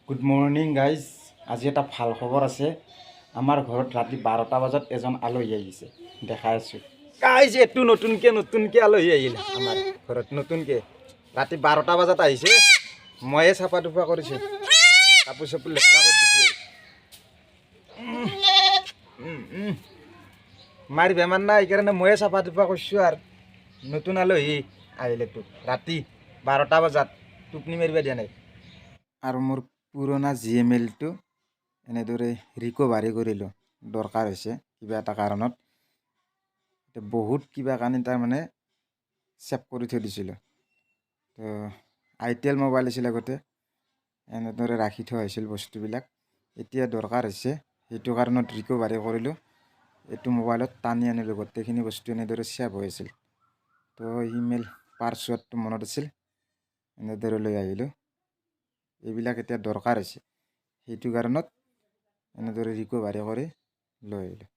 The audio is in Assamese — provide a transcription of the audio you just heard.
Good morning guys. আজি এটা ভাল খবৰ আছে। আমাৰ ঘৰত ৰাতি 12টা বজাত এজন আলহী আহিছে, দেখাই আছোঁ গাইজ। এইটো নতুনকৈ আলহী আহিলে আমাৰ ঘৰত। নতুনকৈ ৰাতি 12টা বজাত আহিছে। ময়ে চাফা টুফা কৰিছোঁ, কাপোৰ চাপোৰ লেতেৰা কৰি দিছোঁ। মাৰ বেমাৰ নাই, সেইকাৰণে ময়ে চাফা টুফা কৰিছোঁ। আৰু নতুন আলহী আহিলেতো ৰাতি 12টা বজাত টোপনি মাৰিব দিয়া নাই। আৰু মোৰ পুৰণা GMLটো এনেদৰে ৰিকভাৰী কৰিলোঁ, দৰকাৰ হৈছে কিবা এটা কাৰণত। বহুত কিবা কাৰণে তাৰমানে ছেভ কৰি থৈ দিছিলোঁ। তো ITEL মোবাইল আছিল আগতে, এনেদৰে ৰাখি থোৱা হৈছিল বস্তুবিলাক। এতিয়া দৰকাৰ হৈছে, সেইটো কাৰণত ৰিকভাৰী কৰিলোঁ। এইটো মোবাইলত টানি আনিলোঁ, গোটেইখিনি বস্তু এনেদৰে ছেভ হৈ আছিল। তো ইমেইল পাছৱৰ্ডটো মনত আছিল, এনেদৰে লৈ আহিলোঁ। এইবিলাক এতিয়া দৰকাৰ হৈছে, সেইটো কাৰণত এনেদৰে ৰিকভাৰী কৰি লৈ আহিলোঁ।